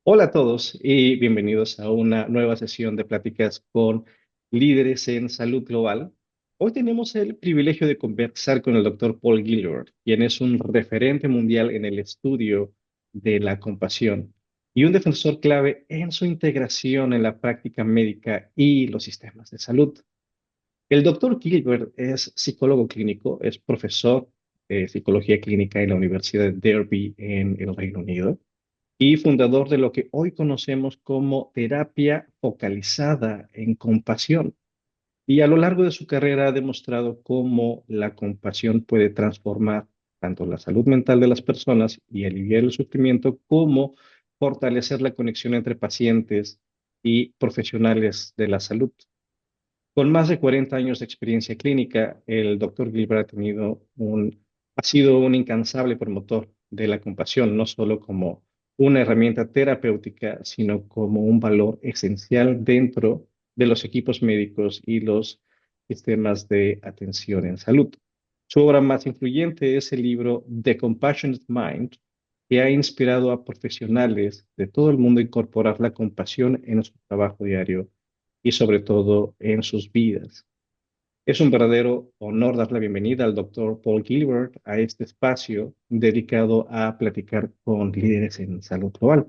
Hola a todos y bienvenidos a una nueva sesión de pláticas con líderes en salud global. Hoy tenemos el privilegio de conversar con el doctor Paul Gilbert, quien es un referente mundial en el estudio de la compasión y un defensor clave en su integración en la práctica médica y los sistemas de salud. El doctor Gilbert es psicólogo clínico, es profesor de psicología clínica en la Universidad de Derby en el Reino Unido y fundador de lo que hoy conocemos como terapia focalizada en compasión. Y a lo largo de su carrera ha demostrado cómo la compasión puede transformar tanto la salud mental de las personas y aliviar el sufrimiento, como fortalecer la conexión entre pacientes y profesionales de la salud. Con más de 40 años de experiencia clínica, el doctor Gilbert ha sido un incansable promotor de la compasión, no solo como una herramienta terapéutica, sino como un valor esencial dentro de los equipos médicos y los sistemas de atención en salud. Su obra más influyente es el libro The Compassionate Mind, que ha inspirado a profesionales de todo el mundo a incorporar la compasión en su trabajo diario y sobre todo en sus vidas. Es un verdadero honor dar la bienvenida al doctor Paul Gilbert a este espacio dedicado a platicar con líderes en salud global.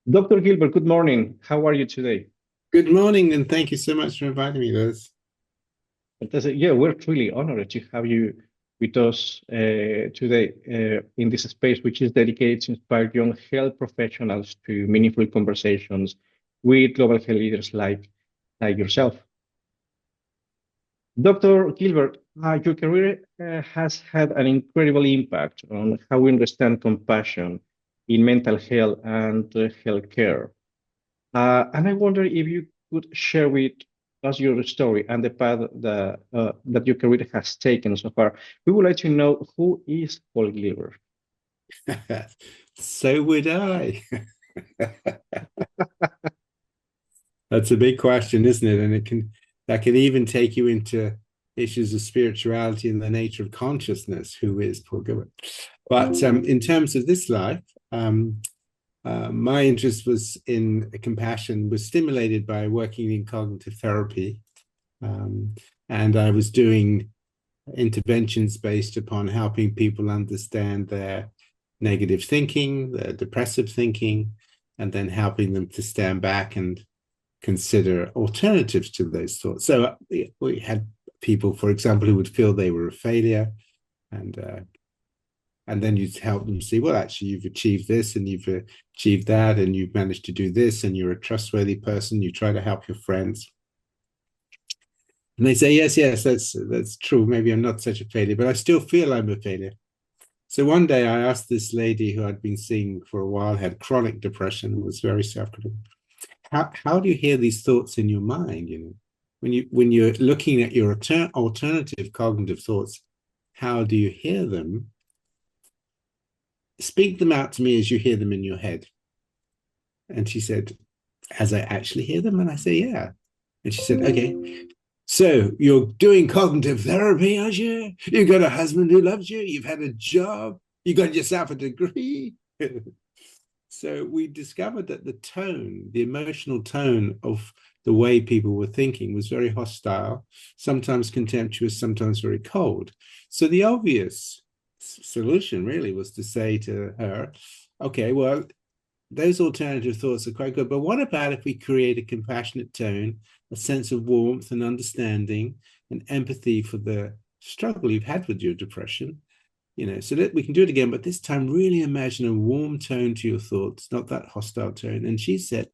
Doctor Gilbert, good morning. How are you today? Good morning, and thank you so much for inviting me, Liz. Fantastic. Yeah, we're truly honored to have you with us today in this space, which is dedicated to inspire young health professionals to meaningful conversations with global health leaders like yourself. Dr. Gilbert, your career has had an incredible impact on how we understand compassion in mental health and healthcare. And I wonder if you could share with us your story and the path that your career has taken so far. We would like to know, who is Paul Gilbert? So would I. That's a big question, isn't it? And that can even take you into issues of spirituality and the nature of consciousness. Who is Paul Gilbert? But in terms of this life, my interest was in compassion, was stimulated by working in cognitive therapy. And I was doing interventions based upon helping people understand their negative thinking, their depressive thinking, and then helping them to stand back and consider alternatives to those thoughts. So we had people, for example, who would feel they were a failure, and uh, and then you'd help them see, well, actually, you've achieved this and you've achieved that, and you've managed to do this, and you're a trustworthy person. You try to help your friends. And they say, yes, yes, that's true. Maybe I'm not such a failure, but I still feel I'm a failure. So one day I asked this lady who I'd been seeing for a while, had chronic depression, was very self-critical. How do you hear these thoughts in your mind? You know, when you're looking at your alternative cognitive thoughts, how do you hear them? Speak them out to me as you hear them in your head. And she said, as I actually hear them? And I say, yeah. And she said, okay, so you're doing cognitive therapy, aren't you? You've got a husband who loves you. You've had a job. You got yourself a degree. So we discovered that the tone, the emotional tone of the way people were thinking was very hostile, sometimes contemptuous, sometimes very cold. So the obvious solution really was to say to her, okay, well, those alternative thoughts are quite good, but what about if we create a compassionate tone, a sense of warmth and understanding and empathy for the struggle you've had with your depression, you know, so that we can do it again, but this time really imagine a warm tone to your thoughts, not that hostile tone. And she said,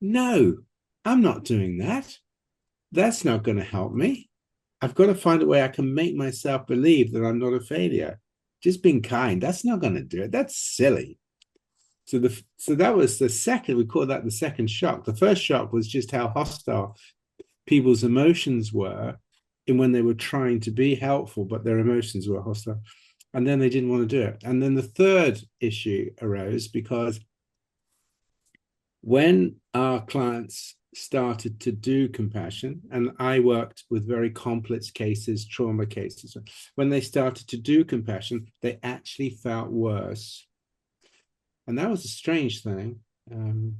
no, I'm not doing that. That's not going to help me. I've got to find a way I can make myself believe that I'm not a failure. Just being kind, that's not going to do it. That's silly. So that was the second, we call that the second shock. The first shock was just how hostile people's emotions were in when they were trying to be helpful, but their emotions were hostile. And then they didn't want to do it. And then the third issue arose because when our clients started to do compassion, and I worked with very complex cases, trauma cases, when they started to do compassion, they actually felt worse. And that was a strange thing Um,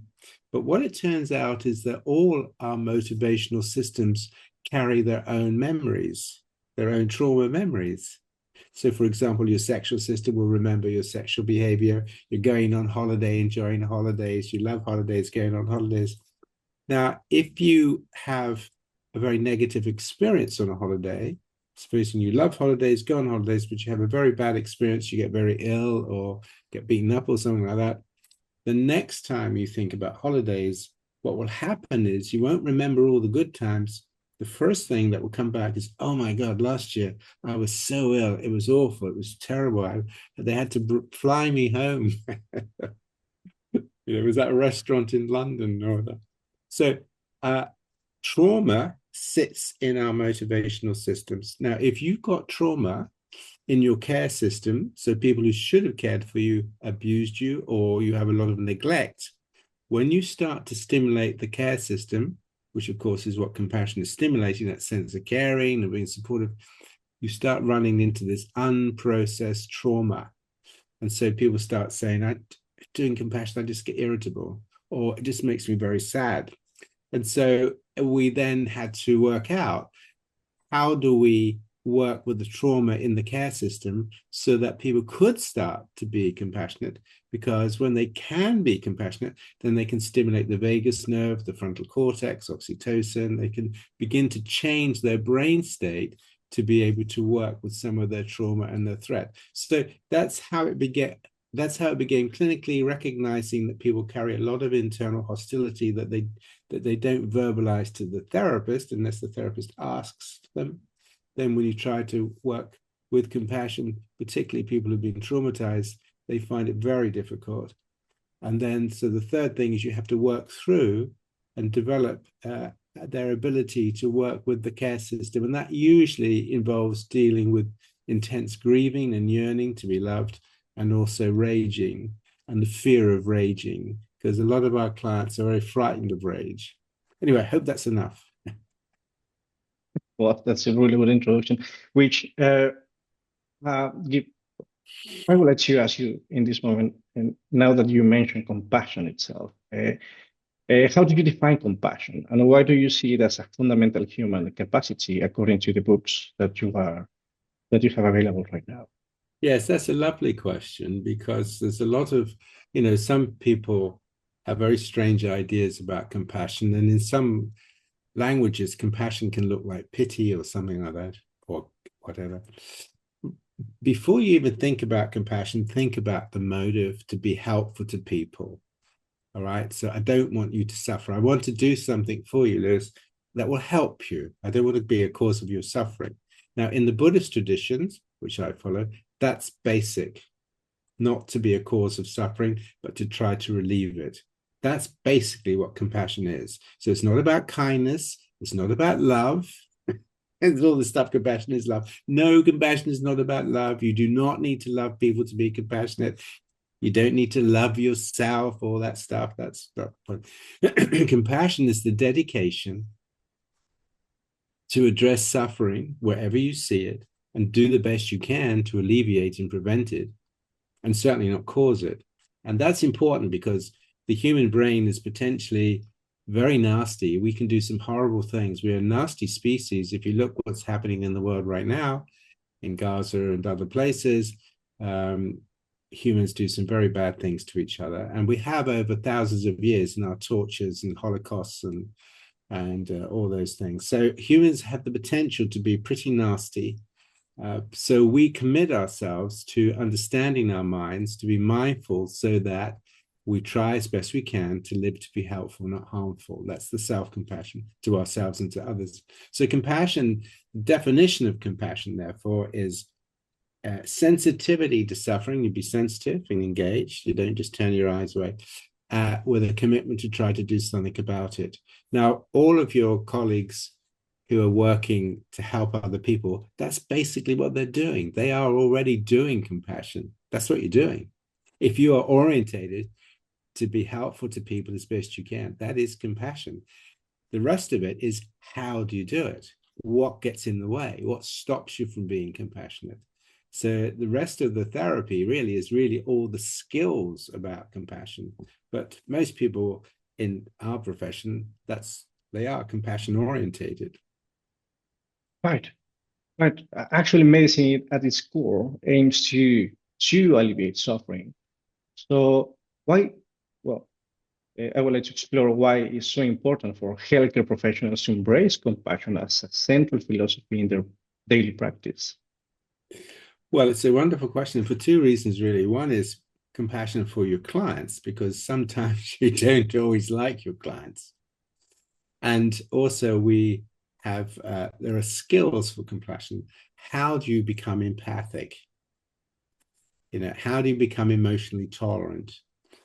but what it turns out is that all our motivational systems carry their own memories, their own trauma memories. So, for example, your sexual system will remember your sexual behavior. You're going on holiday, enjoying holidays. You love holidays, going on holidays. Now, if you have a very negative experience on a holiday, supposing you love holidays, go on holidays, but you have a very bad experience, you get very ill or get beaten up or something like that, the next time you think about holidays, what will happen is you won't remember all the good times. The first thing that will come back is, oh my God, last year I was so ill. It was awful. It was terrible. They had to fly me home. It was at a restaurant in London or that. So trauma sits in our motivational systems. Now, if you've got trauma in your care system, so people who should have cared for you abused you, or you have a lot of neglect, when you start to stimulate the care system, which of course is what compassion is stimulating, that sense of caring and being supportive, you start running into this unprocessed trauma. And so people start saying, I'm doing compassion, I just get irritable, or it just makes me very sad. And so we then had to work out, how do we work with the trauma in the care system so that people could start to be compassionate? Because when they can be compassionate, then they can stimulate the vagus nerve, the frontal cortex, oxytocin. They can begin to change their brain state to be able to work with some of their trauma and their threat. So that's how it began. That's how it began clinically, recognizing that people carry a lot of internal hostility that they don't verbalize to the therapist unless the therapist asks them. Then when you try to work with compassion, particularly people who've been traumatized, they find it very difficult. And then, so the third thing is you have to work through and develop their ability to work with the care system. And that usually involves dealing with intense grieving and yearning to be loved, and also raging and the fear of raging, because a lot of our clients are very frightened of rage. Anyway, I hope that's enough. Well, that's a really good introduction, which give, I would like to ask you in this moment, and now that you mentioned compassion itself, how do you define compassion, and why do you see it as a fundamental human capacity according to the books that you have available right now? Yes, that's a lovely question, because there's a lot of, some people have very strange ideas about compassion. And in some languages, compassion can look like pity or something like that, or whatever. Before you even think about compassion, think about the motive to be helpful to people. All right. So I don't want you to suffer. I want to do something for you, Lewis, that will help you. I don't want to be a cause of your suffering. Now, in the Buddhist traditions, which I follow, that's basic, not to be a cause of suffering, but to try to relieve it. That's basically what compassion is. So it's not about kindness. It's not about love. And all the stuff, compassion is love. No, compassion is not about love. You do not need to love people to be compassionate. You don't need to love yourself, all that stuff. That's not the point. Compassion is the dedication to address suffering wherever you see it and do the best you can to alleviate and prevent it, and certainly not cause it. And that's important, because the human brain is potentially very nasty. We can do some horrible things. We're a nasty species. If you look what's happening in the world right now, in Gaza and other places, humans do some very bad things to each other. And we have over thousands of years in our tortures and holocausts and all those things. So humans have the potential to be pretty nasty. So we commit ourselves to understanding our minds, to be mindful, so that we try as best we can to live to be helpful, not harmful. That's the self-compassion to ourselves and to others. So compassion, definition of compassion, therefore, is sensitivity to suffering. You be sensitive and engaged. You don't just turn your eyes away, with a commitment to try to do something about it. Now, all of your colleagues who are working to help other people, that's basically what they're doing. They are already doing compassion. That's what you're doing. If you are orientated to be helpful to people as best you can, that is compassion. The rest of it is, how do you do it? What gets in the way? What stops you from being compassionate? So the rest of the therapy really is really all the skills about compassion. But most people in our profession, they are compassion orientated. Right. Right. Actually, medicine at its core aims to alleviate suffering. So why? Well, I would like to explore why it's so important for healthcare professionals to embrace compassion as a central philosophy in their daily practice. Well, it's a wonderful question for two reasons, really. One is compassion for your clients, because sometimes you don't always like your clients. And also, there are skills for compassion. How do you become empathic? How do you become emotionally tolerant?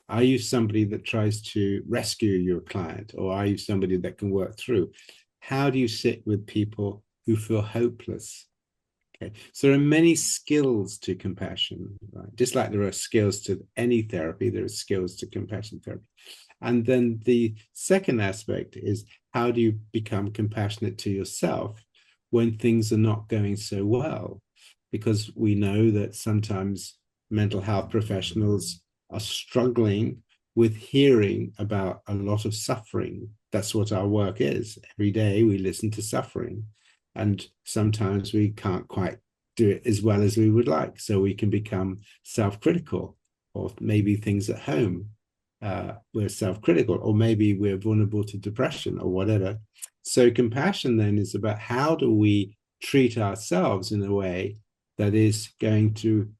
Are you somebody that tries to rescue your client, or are you somebody that can work through? How do you sit with people who feel hopeless? Okay, so there are many skills to compassion, right? Just like there are skills to any therapy, there are skills to compassion therapy. And then the second aspect is, how do you become compassionate to yourself when things are not going so well? Because we know that sometimes mental health professionals are struggling with hearing about a lot of suffering. That's what our work is. Every day we listen to suffering, and sometimes we can't quite do it as well as we would like. So we can become self-critical, or maybe things at home, we're self-critical, or maybe we're vulnerable to depression or whatever. So compassion then is about, how do we treat ourselves in a way that is going to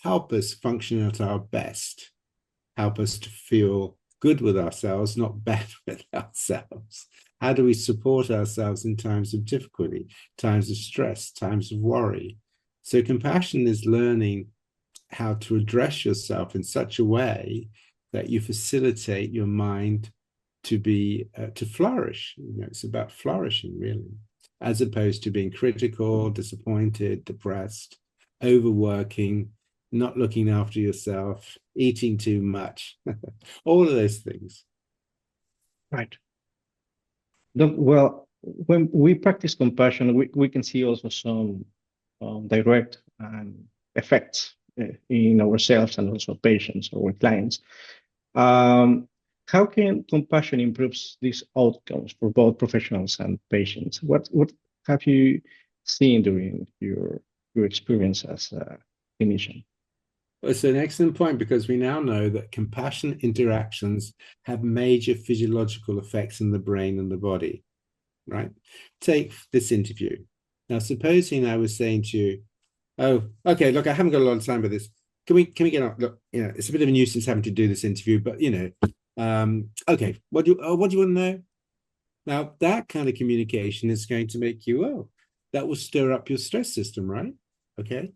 help us function at our best, help us to feel good with ourselves, not bad with ourselves. How do we support ourselves in times of difficulty, times of stress, times of worry? So compassion is learning how to address yourself in such a way that you facilitate your mind to flourish. It's about flourishing, really, as opposed to being critical, disappointed, depressed, overworking, not looking after yourself, eating too much, all of those things. Right. Well, when we practice compassion, we can see also some direct effects in ourselves and also patients or clients. Um, how can compassion improve these outcomes for both professionals and patients? What have you seen during your experience as a clinician? It's an excellent point, because we now know that compassionate interactions have major physiological effects in the brain and the body, right? Take this interview. Now, supposing I was saying to you, oh, okay, look, I haven't got a lot of time for this. Can we get on? Look, it's a bit of a nuisance having to do this interview, but okay, what do you want to know? Now, that kind of communication is going to make you, that will stir up your stress system, right? Okay.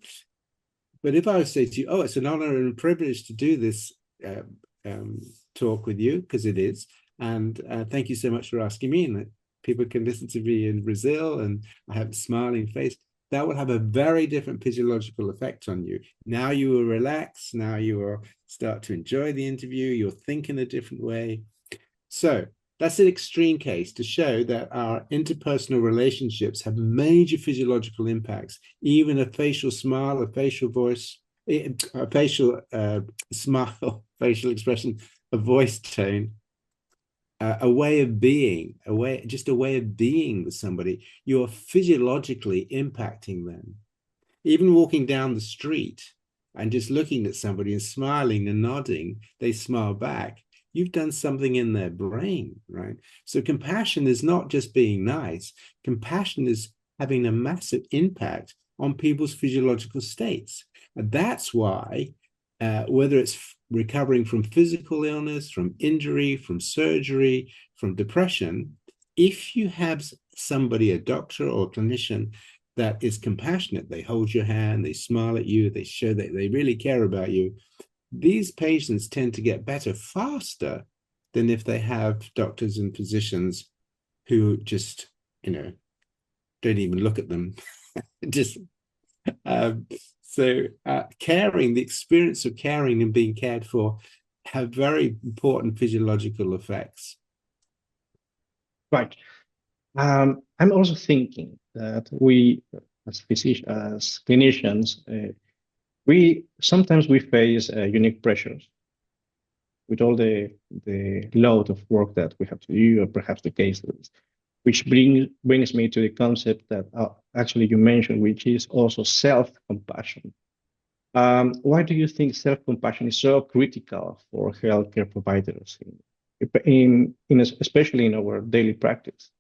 But if I would say to you, it's an honor and a privilege to do this talk with you, because it is, and thank you so much for asking me, and that people can listen to me in Brazil, and I have a smiling face, that will have a very different physiological effect on you. Now you will relax, now you will start to enjoy the interview, you'll think in a different way. So that's an extreme case to show that our interpersonal relationships have major physiological impacts. Even a facial smile, a facial voice, a facial smile, facial expression, a voice tone, a way of being, just a way of being with somebody, you're physiologically impacting them. Even walking down the street and just looking at somebody and smiling and nodding, they smile back. You've done something in their brain, right? So compassion is not just being nice. Compassion is having a massive impact on people's physiological states. And that's why, whether it's recovering from physical illness, from injury, from surgery, from depression, if you have somebody, a doctor or a clinician, that is compassionate, they hold your hand, they smile at you, they show that they really care about you, these patients tend to get better faster than if they have doctors and physicians who just, don't even look at them. Just caring, the experience of caring and being cared for, have very important physiological effects. Right. I'm also thinking that we as clinicians, we sometimes we face unique pressures with all the load of work that we have to do, or perhaps the cases, which brings me to the concept that actually you mentioned, which is also self-compassion. Why do you think self-compassion is so critical for healthcare providers, especially in our daily practice?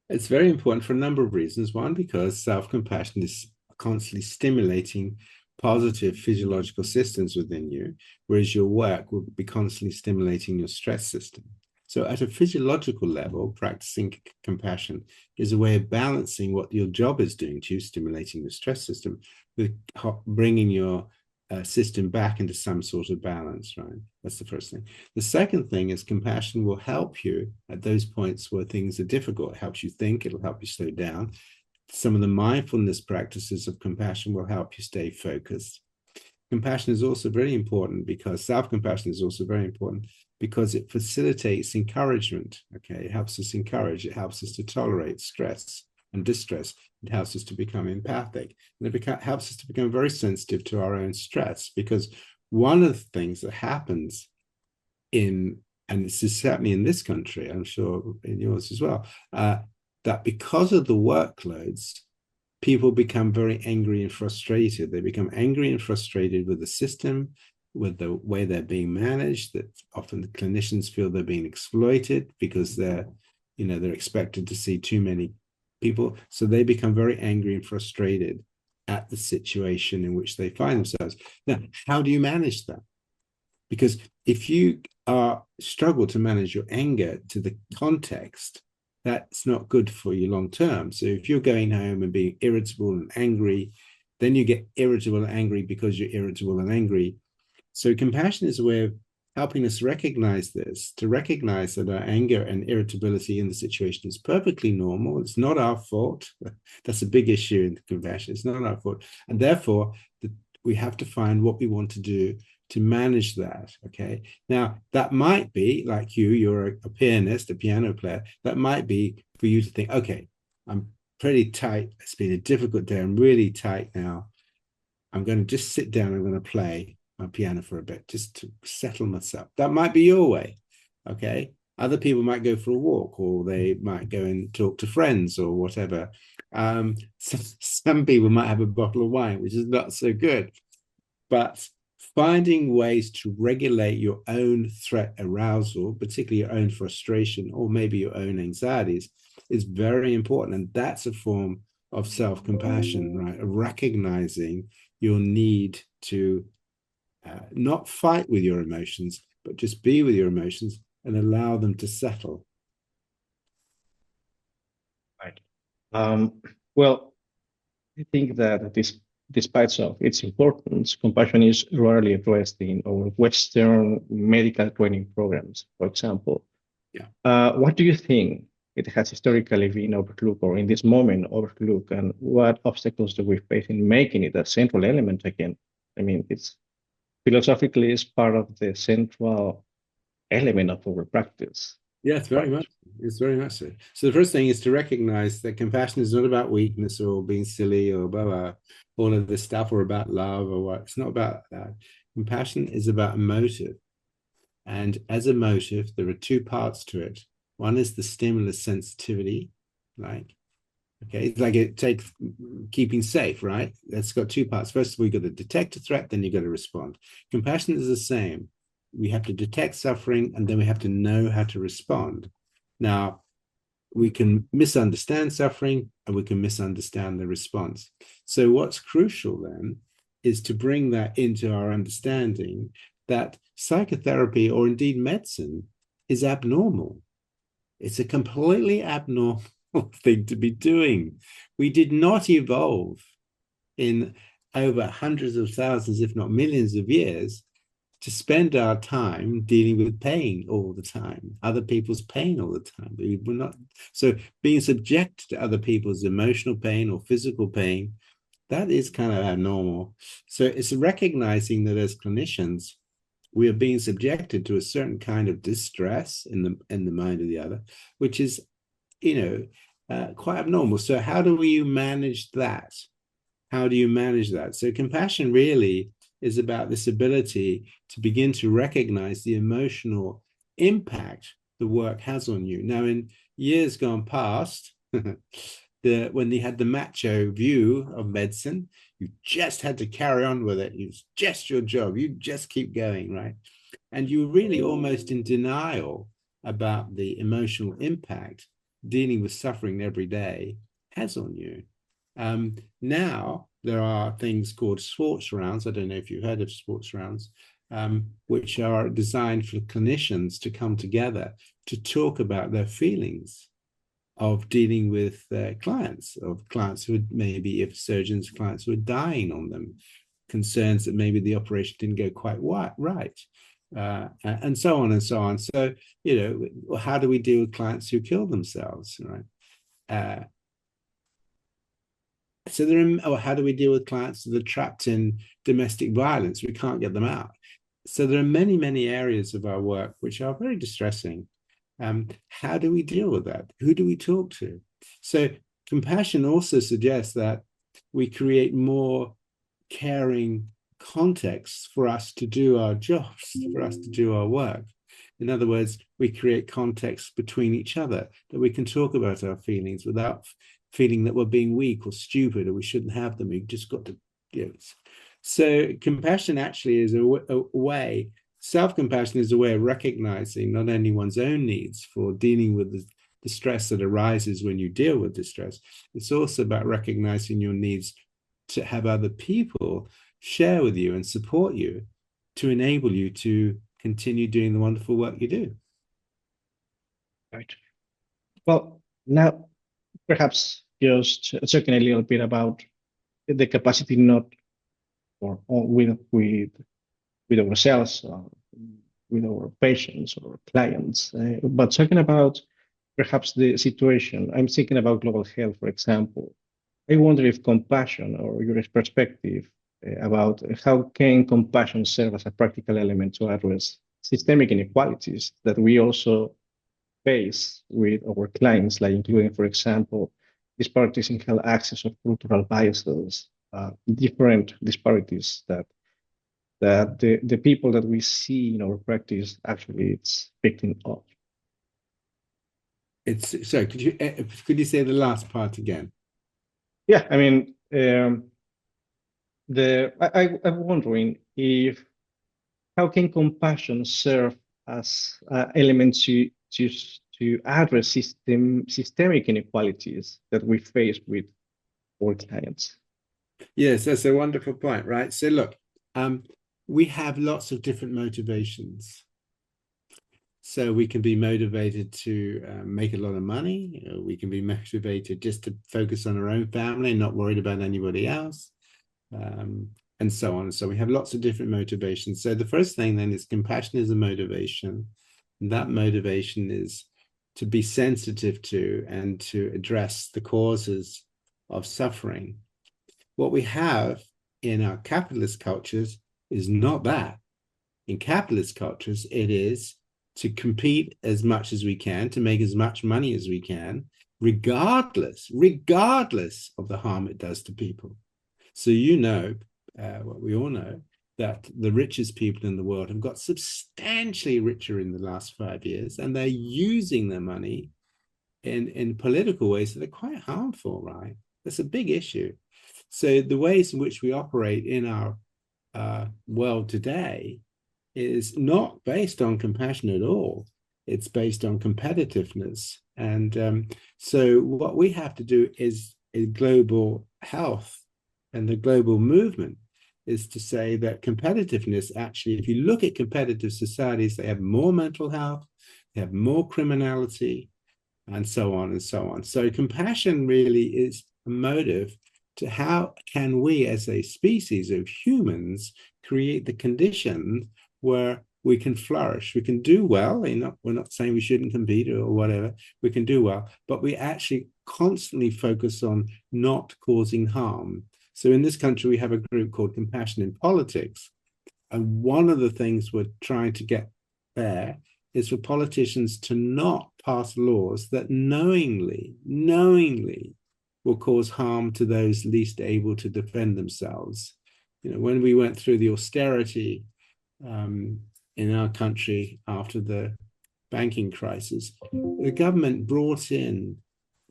It's very important for a number of reasons. One, because self-compassion is constantly stimulating positive physiological systems within you, whereas your work will be constantly stimulating your stress system. So at a physiological level, practicing compassion is a way of balancing what your job is doing to you, stimulating your stress system, with bringing your system back into some sort of balance, right? That's the first thing. The second thing is compassion will help you at those points where things are difficult. It helps you think, it'll help you slow down. Some of the mindfulness practices of compassion will help you stay focused. Compassion is also very important because self-compassion is also very important because it facilitates encouragement. Okay, it helps us encourage, it helps us to tolerate stress and distress. It helps us to become empathic, and it helps us to become very sensitive to our own stress, because one of the things that happens and this is certainly in this country, I'm sure in yours as well, that because of the workloads, people become very angry and frustrated. They become angry and frustrated with the system, with the way they're being managed, that often the clinicians feel they're being exploited because they're expected to see too many people. So they become very angry and frustrated at the situation in which they find themselves. Now, how do you manage that? Because if you struggle to manage your anger to the context, that's not good for you long term. So if you're going home and being irritable and angry, then you get irritable and angry because you're irritable and angry. So compassion is a way of helping us recognize this, to recognize that our anger and irritability in the situation is perfectly normal. It's not our fault. That's a big issue in compassion. It's not our fault. And therefore, we have to find what we want to do to manage that. Okay. Now, that might be like you're a pianist, a piano player. That might be for you to think, okay, I'm pretty tight. It's been a difficult day. I'm really tight now. I'm going to just sit down. I'm going to play my piano for a bit just to settle myself. That might be your way. Okay. Other people might go for a walk, or they might go and talk to friends or whatever. Some people might have a bottle of wine, which is not so good. But finding ways to regulate your own threat arousal, particularly your own frustration or maybe your own anxieties, is very important. And that's a form of self-compassion, right? Recognizing your need to not fight with your emotions, but just be with your emotions and allow them to settle. Right. Well, I think that despite of its importance, compassion is rarely addressed in our Western medical training programs, for example. Yeah. What do you think it has historically been overlooked, or in this moment overlooked, and what obstacles do we face in making it a central element again? I mean, it's philosophically is part of the central element of our practice. Yes, very much. It's very much so. So the first thing is to recognize that compassion is not about weakness or being silly or blah, blah, all of this stuff, or about love or what. It's not about that. Compassion is about motive. And as a motive, there are two parts to it. One is the stimulus sensitivity, like, okay, it's like it takes keeping safe, right? That's got two parts. First of all, you got to detect a threat, then you got to respond. Compassion is the same. We have to detect suffering, and then we have to know how to respond. Now, we can misunderstand suffering, and we can misunderstand the response. So what's crucial then is to bring that into our understanding that psychotherapy, or indeed medicine, is abnormal. It's a completely abnormal thing to be doing. We did not evolve in over hundreds of thousands, if not millions of years, to spend our time dealing with pain all the time, other people's pain all the time. We were not, so being subject to other people's emotional pain or physical pain, that is kind of abnormal. So it's recognizing that as clinicians, we are being subjected to a certain kind of distress in the mind of the other, which is, quite abnormal. So how do we manage that? how do you manage that? So compassion really is about this ability to begin to recognize the emotional impact the work has on you. Now, in years gone past, when they had the macho view of medicine, you just had to carry on with it. It's just your job. You just keep going, right? And you were really almost in denial about the emotional impact dealing with suffering every day has on you. Now there are things called sports rounds. I don't know if you've heard of sports rounds, which are designed for clinicians to come together to talk about their feelings of dealing with clients who would, maybe if surgeons, clients who are dying on them, concerns that maybe the operation didn't go quite right, and so on and so on. So, how do we deal with clients who kill themselves, right? Or how do we deal with clients that are trapped in domestic violence? We can't get them out. So there are many, many areas of our work which are very distressing. How do we deal with that? Who do we talk to? So compassion also suggests that we create more caring contexts for us to do our jobs, for us to do our work. In other words, we create contexts between each other that we can talk about our feelings without feeling that we're being weak or stupid or we shouldn't have them. We've just got to, So compassion actually is a way, self-compassion is a way of recognizing not only one's own needs for dealing with the stress that arises when you deal with distress, it's also about recognizing your needs to have other people share with you and support you to enable you to continue doing the wonderful work you do. Right. Well, now perhaps just talking a little bit about the capacity not or with ourselves, with our patients or clients, but talking about perhaps the situation. I'm thinking about global health, for example. I wonder if compassion or your perspective about how can compassion serve as a practical element to address systemic inequalities that we also face with our clients, like including, for example, disparities in health access or cultural biases, different disparities that the people that we see in our practice actually it's victim of. It's so. Could you say the last part again? Yeah, I mean, I'm wondering if how can compassion serve as element to address systemic inequalities that we face with our clients? Yes, that's a wonderful point, right? So look, we have lots of different motivations. So we can be motivated to make a lot of money. We can be motivated just to focus on our own family, not worried about anybody else, and so on. So we have lots of different motivations. So the first thing then is compassion is a motivation. And that motivation is to be sensitive to and to address the causes of suffering. What we have in our capitalist cultures is not that. In capitalist cultures, it is to compete as much as we can, to make as much money as we can, regardless of the harm it does to people. So what we all know, that the richest people in the world have got substantially richer in the last 5 years, and they're using their money in political ways that are quite harmful, right? That's a big issue. So the ways in which we operate in our world today is not based on compassion at all. It's based on competitiveness. And so what we have to do is in global health and the global movement is to say that competitiveness, actually, if you look at competitive societies, they have more mental health, they have more criminality, and so on and so on. So compassion really is a motive to how can we as a species of humans create the conditions where we can flourish, we can do well. We're not saying we shouldn't compete or whatever, we can do well, but we actually constantly focus on not causing harm. So in this country, we have a group called Compassion in Politics. And one of the things we're trying to get there is for politicians to not pass laws that knowingly will cause harm to those least able to defend themselves. When we went through the austerity in our country after the banking crisis, the government brought in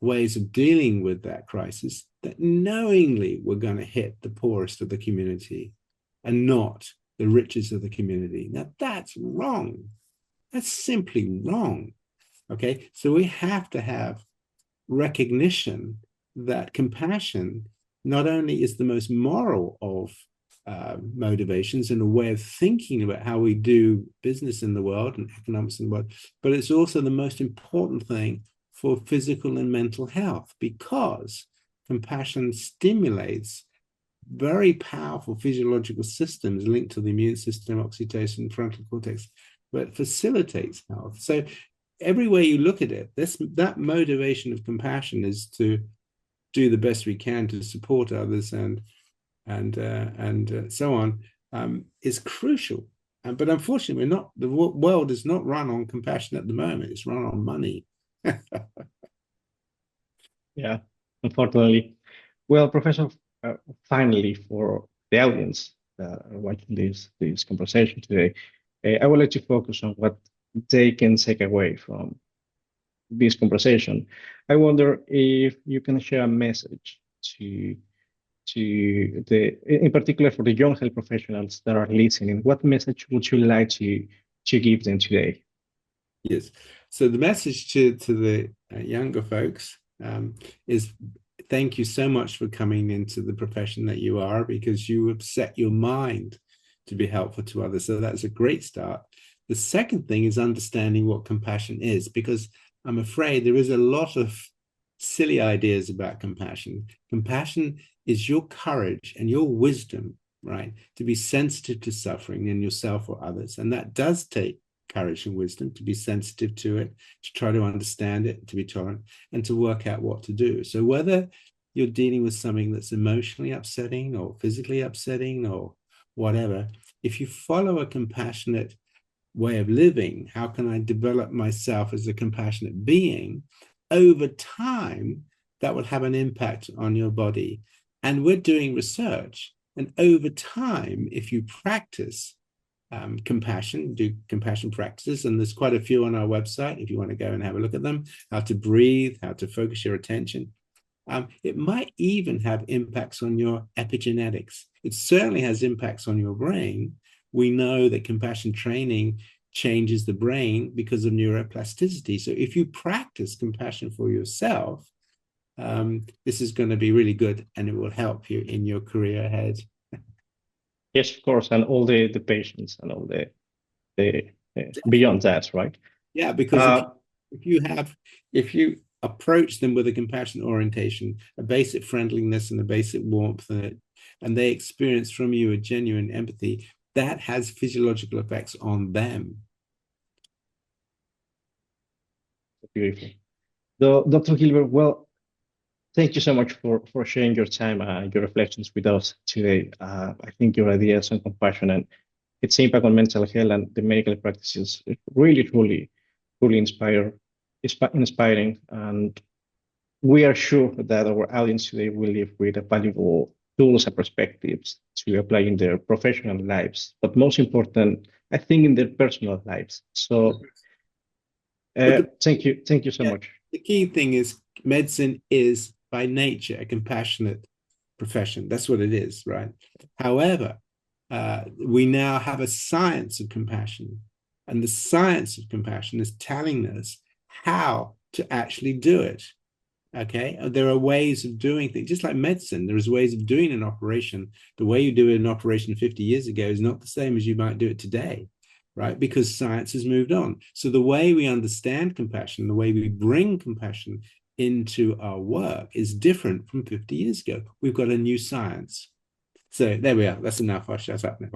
ways of dealing with that crisis that knowingly were going to hit the poorest of the community and not the richest of the community. Now, that's wrong. That's simply wrong. Okay, so we have to have recognition that compassion not only is the most moral of motivations and a way of thinking about how we do business in the world and economics in the world, but it's also the most important thing for physical and mental health, because compassion stimulates very powerful physiological systems linked to the immune system, oxytocin, frontal cortex, but facilitates health. So every way you look at it, that motivation of compassion is to do the best we can to support others and so on, is crucial. But unfortunately, the world is not run on compassion at the moment. It's run on money. Yeah, unfortunately. Well, Professor, finally, for the audience watching this conversation today, I would like to focus on what they can take away from this conversation. I wonder if you can share a message in particular for the young health professionals that are listening. What message would you like to give them today? Yes. So the message to the younger folks is thank you so much for coming into the profession that you are, because you have set your mind to be helpful to others. So that's a great start. The second thing is understanding what compassion is, because I'm afraid there is a lot of silly ideas about compassion. Compassion is your courage and your wisdom, right, to be sensitive to suffering in yourself or others. And that does take courage and wisdom to be sensitive to it, to try to understand it, to be tolerant, and to work out what to do. So whether you're dealing with something that's emotionally upsetting or physically upsetting or whatever, if you follow a compassionate way of living, how can I develop myself as a compassionate being? Over time, that will have an impact on your body. And we're doing research. And over time, if you practice compassion, do compassion practices, and there's quite a few on our website if you want to go and have a look at them, how to breathe, how to focus your attention. It might even have impacts on your epigenetics. It certainly has impacts on your brain. We know that compassion training changes the brain because of neuroplasticity. So if you practice compassion for yourself, this is going to be really good, and it will help you in your career ahead. Yes, of course, and all the patients and all the beyond that, right? Yeah, because if you approach them with a compassionate orientation, a basic friendliness and a basic warmth, and they experience from you a genuine empathy, that has physiological effects on them. Beautiful. Dr. Gilbert, well, thank you so much for sharing your time and your reflections with us today. I think your ideas on compassion and its impact on mental health and the medical practices is really, truly inspiring. And we are sure that our audience today will live with valuable tools and perspectives to apply in their professional lives, but most important, I think, in their personal lives. So thank you so much. The key thing is medicine is by nature a compassionate profession. That's what it is, right? However, we now have a science of compassion, and the science of compassion is telling us how to actually do it. Okay, there are ways of doing things, just like medicine. There is ways of doing an operation. The way you do an operation 50 years ago is not the same as you might do it today, right? Because science has moved on. So the way we understand compassion, the way we bring compassion into our work is different from 50 years ago. We've got a new science. So there we are. That's enough. I'll shut up now.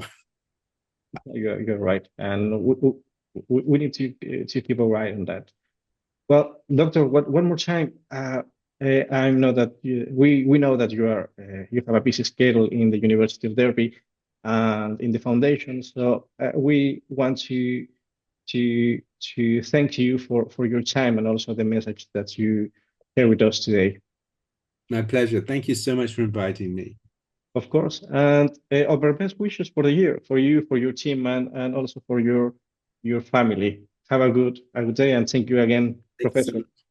You're right, and we need to keep a eye on that. Well, doctor, one more time. I know that we know that you have a busy schedule in the University of Derby and in the foundation. So we want to thank you for your time and also the message that you share with us today. My pleasure. Thank you so much for inviting me. Of course. And our best wishes for the year, for you, for your team, and also for your family. Have a good day, and thank you again, Thank you so Professor. much.